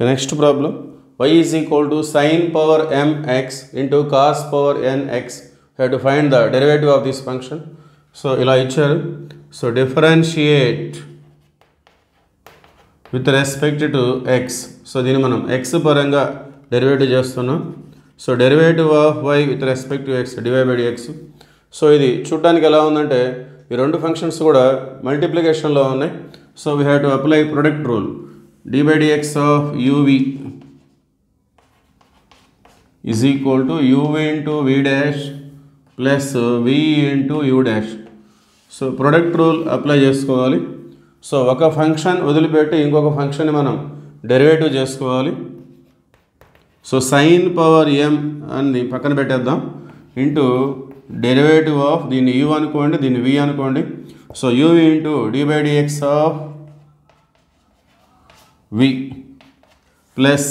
Next problem, y is equal to sin power mx into cos power nx. We have to find the derivative of this function. So ila icharu. So differentiate with respect to x. So దీని మనం x పరంగా derivative చేస్తున్నాం. So derivative of y with respect to x divide by dx. So ఇది చూడడానికి ఎలా ఉందంటే ఈ రెండు ఫంక్షన్స్ కూడా మల్టిప్లికేషన్లో ఉన్నాయి. So we have to apply product rule. d by dx of uv is equal to uv into v dash plus v into u dash. So product rule apply చేసుకోవాలి. So ఒక ఫంక్షన్ వదిలిపెట్టి ఇంకొక function మనం derivative చేసుకోవాలి. So sine power m అని పక్కన పెట్టేద్దాం into derivative of దీన్ని u అనుకోండి, దీన్ని v అనుకోండి. So u into d by dx of v plus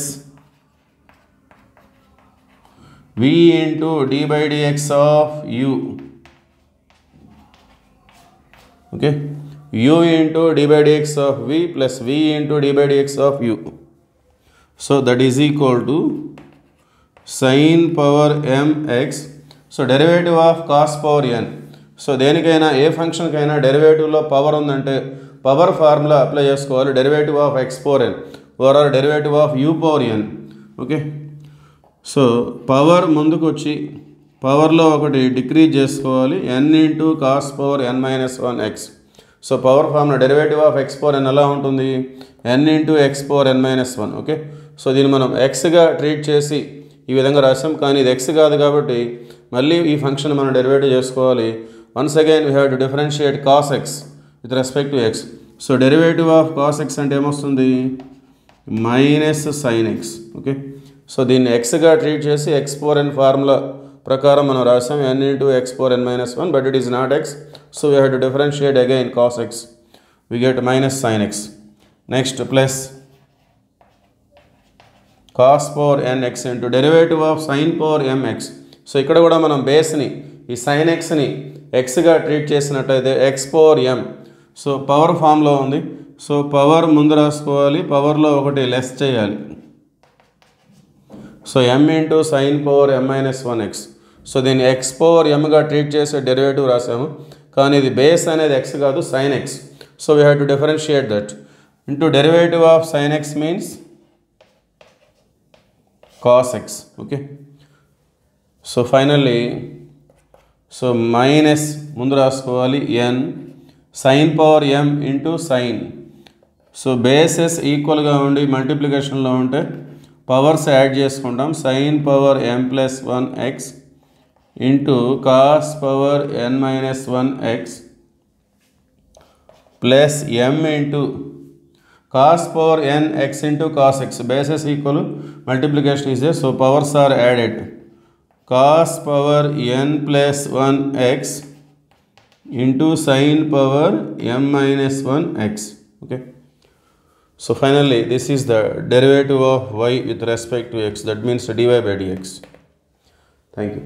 v into d by dx of u. Okay, u into d by dx of v plus v into d by dx of u. So that is equal to sin power mx. So derivative of cos power n. So దేనికైనా ఏ ఫంక్షన్కైనా డెరివేటివ్లో power ఉందంటే power formula apply చేసుకోవాలి. Derivative of x power n or derivative of u power n. Okay, so power ముందుకు వచ్చి పవర్లో ఒకటి డిక్రీజ్ చేసుకోవాలి. N into cos power n minus one x. So power formula derivative of x power n ఎలా ఉంటుంది? N into x power n minus one. Okay, so దీన్ని మనం ఎక్స్గా treat చేసి ఈ విధంగా రాసాం, కానీ ఇది ఎక్స్ కాదు కాబట్టి మళ్ళీ ఈ ఫంక్షన్ మనం డెరివేటివ్ చేసుకోవాలి. Once again we have to differentiate cos x with respect to x. So derivative of cos x అంటే ఏమొస్తుంది? Minus sine x. Okay, so దీన్ని ఎక్స్గా ట్రీట్ చేసి ఎక్స్ పవర్ ఎన్ ఫార్ములా ప్రకారం మనం రాసాం n into x power n minus one, but it is not x. So we have to differentiate again cos x, we get minus sine x. Next plus cos power n X into derivative of sine power M X. So ఇక్కడ కూడా మనం బేస్ని ఈ sign ఎక్స్ని ఎక్స్గా treat చేసినట్టయితే X power ఎం. So power ఫామ్లో ఉంది. So power ముందు రాసుకోవాలి, పవర్లో ఒకటి లెస్ చేయాలి. సో ఎం ఇంటూ సైన్ పవర్ ఎం మైనస్ వన్ ఎక్స్. సో దీన్ని ఎక్స్ పవర్ ఎంగా ట్రీట్ చేసే డెరివేటివ్ రాసాము, కానీ ఇది బేస్ అనేది ఎక్స్ కాదు, sign X. So we have to differentiate that into derivative of sign X means cos x. Okay, so finally so minus ముందు రాసుకోవాలి n sin power m into sin. So bases ఈక్వల్గా ఉండి మల్టిప్లికేషన్లో ఉంటే powers add చేసుకుంటాం. sin power m plus one X into cos power n minus one X plus m into cos power n x into cos x. bases equal, multiplication is there, so powers are added. Cos power n plus 1 x into sin power m minus 1 x. Okay, so finally this is the derivative of y with respect to x, that means dy by dx. Thank you.